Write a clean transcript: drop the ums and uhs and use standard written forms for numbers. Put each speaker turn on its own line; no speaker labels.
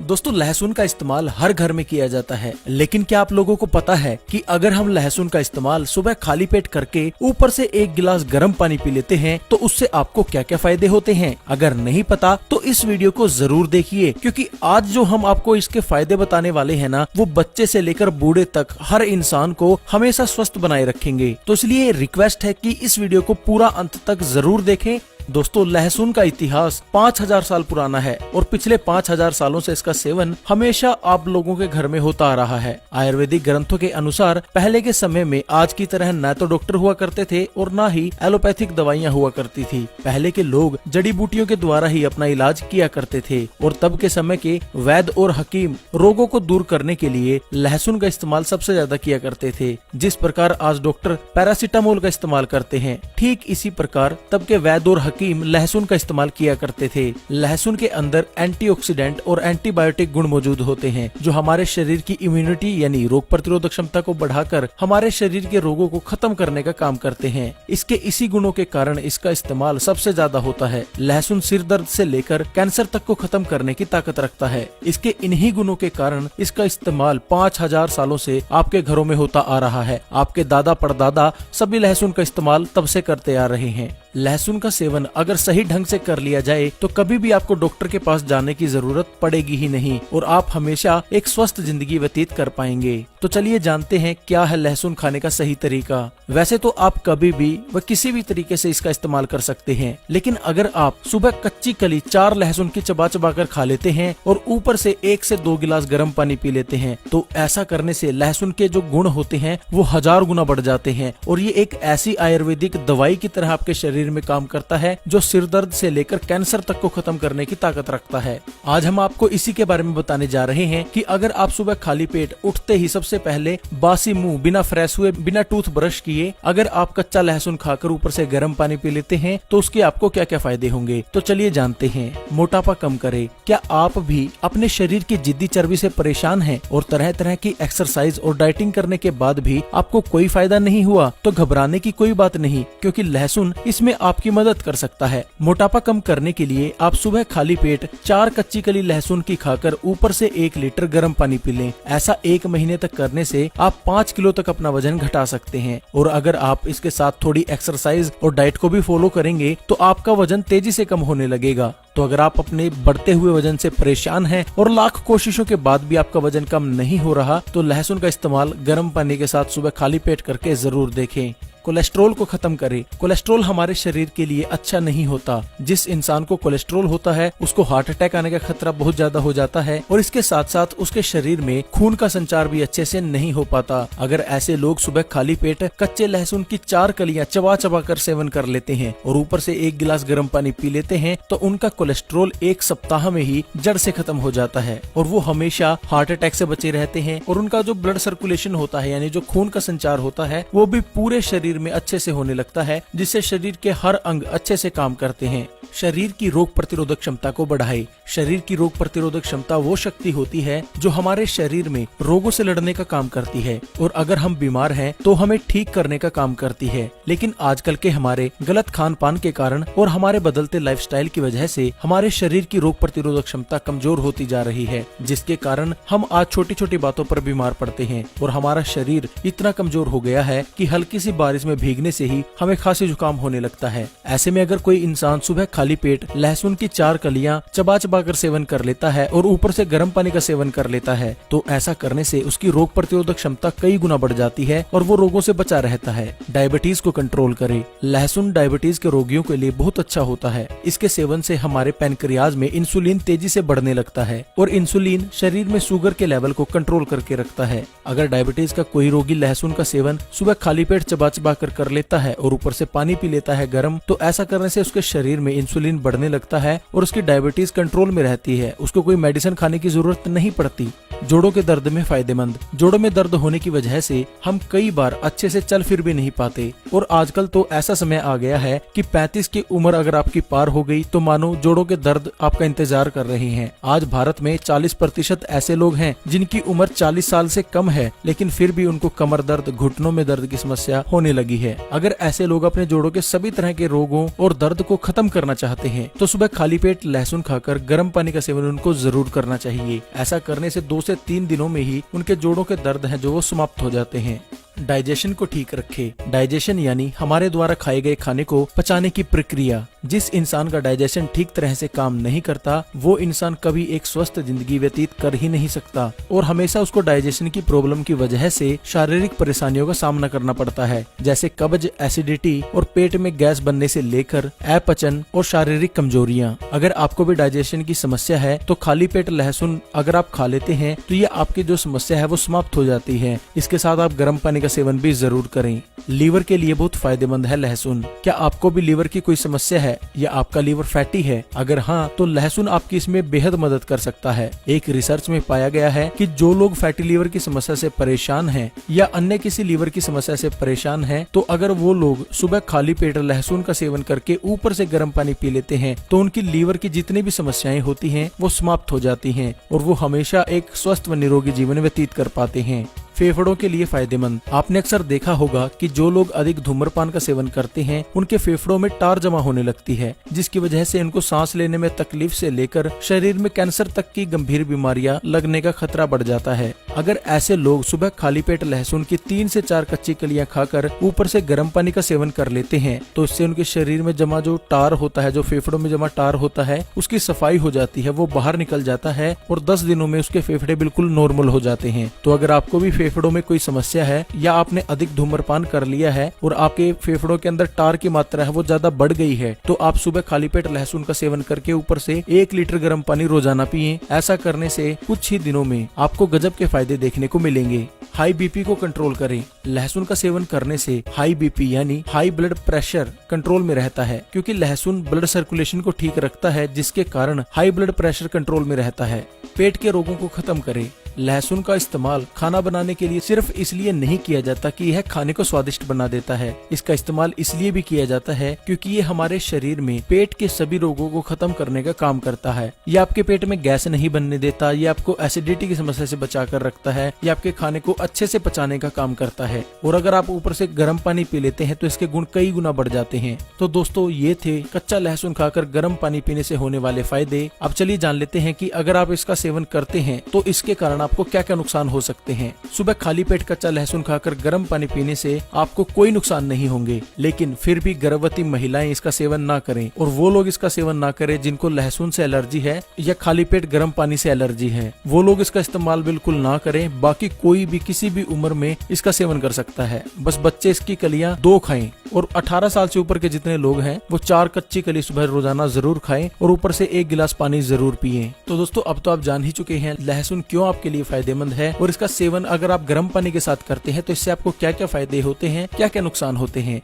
दोस्तों लहसुन का इस्तेमाल हर घर में किया जाता है, लेकिन क्या आप लोगों को पता है कि अगर हम लहसुन का इस्तेमाल सुबह खाली पेट करके ऊपर से 1 गिलास गर्म पानी पी लेते हैं तो उससे आपको क्या क्या फायदे होते हैं? अगर नहीं पता तो इस वीडियो को जरूर देखिए, क्योंकि आज जो हम आपको इसके फायदे बताने वाले हैं ना, वो बच्चे से लेकर बूढ़े तक हर इंसान को हमेशा स्वस्थ बनाए रखेंगे। तो इसलिए रिक्वेस्ट है कि इस वीडियो को पूरा अंत तक जरूर देखें। दोस्तों लहसुन का इतिहास 5000 साल पुराना है और पिछले 5000 सालों से इसका सेवन हमेशा आप लोगों के घर में होता आ रहा है। आयुर्वेदिक ग्रंथों के अनुसार पहले के समय में आज की तरह न तो डॉक्टर हुआ करते थे और न ही एलोपैथिक दवाइयाँ हुआ करती थी। पहले के लोग जड़ी बूटियों के द्वारा ही अपना इलाज किया करते थे और तब के समय के वैद्य और हकीम रोगों को दूर करने के लिए लहसुन का इस्तेमाल सबसे ज्यादा किया करते थे। जिस प्रकार आज डॉक्टर पैरासीटामोल का इस्तेमाल करते हैं, ठीक इसी प्रकार तब के वैद्य और लहसुन का इस्तेमाल किया करते थे। लहसुन के अंदर एंटीऑक्सीडेंट और एंटीबायोटिक गुण मौजूद होते हैं जो हमारे शरीर की इम्यूनिटी यानी रोग प्रतिरोधक क्षमता को बढ़ाकर हमारे शरीर के रोगों को खत्म करने का काम करते हैं। इसके इसी गुणों के कारण इसका इस्तेमाल सबसे ज्यादा होता है। लहसुन सिर दर्द से लेकर कैंसर तक को खत्म करने की ताकत रखता है। इसके इन्हीं गुणों के कारण इसका इस्तेमाल 5000 सालों से आपके घरों में होता आ रहा है। आपके दादा परदादा सभी लहसुन का इस्तेमाल तब से करते आ रहे हैं। लहसुन का सेवन अगर सही ढंग से कर लिया जाए तो कभी भी आपको डॉक्टर के पास जाने की जरूरत पड़ेगी ही नहीं और आप हमेशा एक स्वस्थ जिंदगी व्यतीत कर पाएंगे। तो चलिए जानते हैं क्या है लहसुन खाने का सही तरीका। वैसे तो आप कभी भी व किसी भी तरीके से इसका इस्तेमाल कर सकते हैं, लेकिन अगर आप सुबह कच्ची कली 4 लहसुन की चबा चबा कर खा लेते हैं और ऊपर से 1 से 2 गिलास गर्म पानी पी लेते हैं तो ऐसा करने से लहसुन के जो गुण होते हैं वो 1000 गुना बढ़ जाते हैं और ये एक ऐसी आयुर्वेदिक दवाई की तरह आपके शरीर में काम करता है जो सिर दर्द से लेकर कैंसर तक को खत्म करने की ताकत रखता है। आज हम आपको इसी के बारे में बताने जा रहे हैं कि अगर आप सुबह खाली पेट उठते ही सबसे पहले बासी मुंह बिना फ्रेश हुए बिना टूथ ब्रश किए अगर आप कच्चा लहसुन खाकर ऊपर से गर्म पानी पी लेते हैं तो उसके आपको क्या क्या फायदे होंगे। तो चलिए जानते हैं। मोटापा कम करे। क्या आप भी अपने शरीर की जिद्दी चर्बी से परेशान हैं और तरह तरह की एक्सरसाइज और डाइटिंग करने के बाद भी आपको कोई फायदा नहीं हुआ तो घबराने की कोई बात नहीं, क्योंकि लहसुन इसमें आपकी मदद कर सकता है। मोटापा कम करने के लिए आप सुबह खाली पेट 4 कच्ची कली लहसुन की खाकर ऊपर से 1 लीटर गर्म पानी पी लें। ऐसा 1 महीने तक करने से आप 5 किलो तक अपना वजन घटा सकते हैं और अगर आप इसके साथ थोड़ी एक्सरसाइज और डाइट को भी फॉलो करेंगे तो आपका वजन तेजी से कम होने लगेगा। तो अगर आप अपने बढ़ते हुए वजन से परेशान हैं और लाख कोशिशों के बाद भी आपका वजन कम नहीं हो रहा तो लहसुन का इस्तेमाल गर्म पानी के साथ सुबह खाली पेट करके जरूर देखें। कोलेस्ट्रॉल को खत्म करे। कोलेस्ट्रॉल हमारे शरीर के लिए अच्छा नहीं होता। जिस इंसान को कोलेस्ट्रॉल होता है उसको हार्ट अटैक आने का खतरा बहुत ज्यादा हो जाता है और इसके साथ साथ उसके शरीर में खून का संचार भी अच्छे से नहीं हो पाता। अगर ऐसे लोग सुबह खाली पेट कच्चे लहसुन की 4 कलियां चबा चबा कर सेवन कर लेते हैं और ऊपर से 1 गिलास गर्म पानी पी लेते हैं तो उनका कोलेस्ट्रॉल 1 सप्ताह में ही जड़ से खत्म हो जाता है और वो हमेशा हार्ट अटैक से बचे रहते हैं और उनका जो ब्लड सर्कुलेशन होता है यानी जो खून का संचार होता है वो भी पूरे शरीर में अच्छे से होने लगता है, जिससे शरीर के हर अंग अच्छे से काम करते हैं। शरीर की रोग प्रतिरोधक क्षमता को बढ़ाए। शरीर की रोग प्रतिरोधक क्षमता वो शक्ति होती है जो हमारे शरीर में रोगों से लड़ने का काम करती है और अगर हम बीमार हैं तो हमें ठीक करने का काम करती है। लेकिन आजकल के हमारे गलत खान पान के कारण और हमारे बदलते लाइफस्टाइल की वजह से हमारे शरीर की रोग प्रतिरोधक क्षमता कमजोर होती जा रही है, जिसके कारण हम आज छोटी छोटी बातों पर बीमार पड़ते हैं और हमारा शरीर इतना कमजोर हो गया है कि हल्की सी बारिश में भीगने से ही हमें खांसी जुकाम होने लगता है। ऐसे में अगर कोई इंसान सुबह खाली पेट लहसुन की 4 कलियां चबा चबा कर सेवन कर लेता है और ऊपर से गर्म पानी का सेवन कर लेता है तो ऐसा करने से उसकी रोग प्रतिरोधक क्षमता कई गुना बढ़ जाती है और वो रोगों से बचा रहता है। डायबिटीज को कंट्रोल करे। लहसुन डायबिटीज के रोगियों के लिए बहुत अच्छा होता है। इसके सेवन से हमारे पैनक्रियाज में इंसुलिन तेजी से बढ़ने लगता है और इंसुलिन शरीर में शुगर के लेवल को कंट्रोल करके रखता है। अगर डायबिटीज का कोई रोगी लहसुन का सेवन सुबह खाली पेट चबा चबा कर लेता है और ऊपर से पानी पी लेता है गर्म, तो ऐसा करने से उसके शरीर में इंसुलिन बढ़ने लगता है और उसकी डायबिटीज कंट्रोल में रहती है। उसको कोई मेडिसिन खाने की जरूरत नहीं पड़ती। जोड़ों के दर्द में फायदेमंद। जोड़ों में दर्द होने की वजह से हम कई बार अच्छे से चल फिर भी नहीं पाते और आजकल तो ऐसा समय आ गया है कि 35 की उम्र अगर आपकी पार हो गई तो मानो जोड़ों के दर्द आपका इंतजार कर रहे हैं। आज भारत में 40% ऐसे लोग हैं जिनकी उम्र 40 साल से कम है, लेकिन फिर भी उनको कमर दर्द, घुटनों में दर्द की समस्या होने लगी है। अगर ऐसे लोग अपने जोड़ों के सभी तरह के रोगों और दर्द को खत्म करना चाहते हैं तो सुबह खाली पेट लहसुन खाकर गर्म पानी का सेवन उनको जरूर करना चाहिए। ऐसा करने से 2 से 3 दिनों में ही उनके जोड़ों के दर्द हैं जो वो समाप्त हो जाते हैं। डाइजेशन को ठीक रखे। डाइजेशन यानी हमारे द्वारा खाए गए खाने को पचाने की प्रक्रिया। जिस इंसान का डाइजेशन ठीक तरह से काम नहीं करता वो इंसान कभी एक स्वस्थ जिंदगी व्यतीत कर ही नहीं सकता और हमेशा उसको डाइजेशन की प्रॉब्लम की वजह से शारीरिक परेशानियों का सामना करना पड़ता है, जैसे कब्ज, एसिडिटी और पेट में गैस बनने से लेकर अपचन और शारीरिक कमजोरियां। अगर आपको भी डाइजेशन की समस्या है तो खाली पेट लहसुन अगर आप खा लेते हैं तो ये आपकी जो समस्या है वो समाप्त हो जाती है। इसके साथ आप गर्म पानी का सेवन भी जरूर करें। लीवर के लिए बहुत फायदेमंद है लहसुन। क्या आपको भी लीवर की कोई समस्या है या आपका लीवर फैटी है? अगर हाँ तो लहसुन आपकी इसमें बेहद मदद कर सकता है। एक रिसर्च में पाया गया है कि जो लोग फैटी लीवर की समस्या से परेशान हैं या अन्य किसी लीवर की समस्या से परेशान हैं तो अगर वो लोग सुबह खाली पेट लहसुन का सेवन करके ऊपर से गर्म पानी पी लेते हैं तो उनकी लीवर की जितनी भी समस्याएं होती हैं वो समाप्त हो जाती हैं और वो हमेशा एक स्वस्थ व निरोगी जीवन व्यतीत कर पाते हैं। फेफड़ों के लिए फायदेमंद। आपने अक्सर देखा होगा कि जो लोग अधिक धूम्रपान का सेवन करते हैं उनके फेफड़ों में टार जमा होने लगती है, जिसकी वजह से इनको सांस लेने में तकलीफ से लेकर शरीर में कैंसर तक की गंभीर बीमारियां लगने का खतरा बढ़ जाता है। अगर ऐसे लोग सुबह खाली पेट लहसुन की 3 से 4 कच्ची कलियां खाकर ऊपर से गर्म पानी का सेवन कर लेते हैं तो इससे उनके शरीर में जमा जो टार होता है, जो फेफड़ों में जमा टार होता है, उसकी सफाई हो जाती है, वो बाहर निकल जाता है और 10 दिनों में उसके फेफड़े बिल्कुल नॉर्मल हो जाते हैं। तो अगर आपको भी फेफड़ों में कोई समस्या है या आपने अधिक धूम्रपान कर लिया है और आपके फेफड़ों के अंदर टार की मात्रा है वो ज्यादा बढ़ गई है तो आप सुबह खाली पेट लहसुन का सेवन करके ऊपर से 1 लीटर गर्म पानी रोजाना पिए। ऐसा करने से कुछ ही दिनों में आपको गजब के फायदे देखने को मिलेंगे। हाई बीपी को कंट्रोल करें। लहसुन का सेवन करने से हाई बीपी यानी हाई ब्लड प्रेशर कंट्रोल में रहता है, क्योंकि लहसुन ब्लड सर्कुलेशन को ठीक रखता है जिसके कारण हाई ब्लड प्रेशर कंट्रोल में रहता है। पेट के रोगों को खत्म करें। लहसुन का इस्तेमाल खाना बनाने के लिए सिर्फ इसलिए नहीं किया जाता कि यह खाने को स्वादिष्ट बना देता है। इसका इस्तेमाल इसलिए भी किया जाता है क्योंकि ये हमारे शरीर में पेट के सभी रोगों को खत्म करने का काम करता है। ये आपके पेट में गैस नहीं बनने देता, ये आपको एसिडिटी की समस्या से बचा कर रखता है, ये आपके खाने को अच्छे से पचाने का काम करता है और अगर आप ऊपर से गर्म पानी पी लेते हैं तो इसके गुण कई गुना बढ़ जाते हैं। तो दोस्तों ये थे कच्चा लहसुन खाकर गर्म पानी पीने से होने वाले फायदे। अब चलिए जान लेते हैं कि अगर आप इसका सेवन करते हैं तो इसके कारण आपको क्या क्या नुकसान हो सकते हैं। सुबह खाली पेट कच्चा लहसुन खाकर गर्म पानी पीने से आपको कोई नुकसान नहीं होंगे, लेकिन फिर भी गर्भवती महिलाएं इसका सेवन ना करें और वो लोग इसका सेवन ना करें जिनको लहसुन से एलर्जी है या खाली पेट गर्म पानी से एलर्जी है, वो लोग इसका इस्तेमाल बिल्कुल ना करें। बाकी कोई भी किसी भी उम्र में इसका सेवन कर सकता है। बस बच्चे इसकी कलियां 2 खाएं और 18 साल से ऊपर के जितने लोग हैं वो 4 कच्ची कली सुबह रोजाना जरूर खाएं और ऊपर से 1 गिलास पानी जरूर पिएं। तो दोस्तों अब तो आप जान ही चुके हैं लहसुन क्यों आपके लिए फायदेमंद है और इसका सेवन अगर आप गर्म पानी के साथ करते हैं तो इससे आपको क्या क्या फायदे होते हैं, क्या क्या नुकसान होते हैं।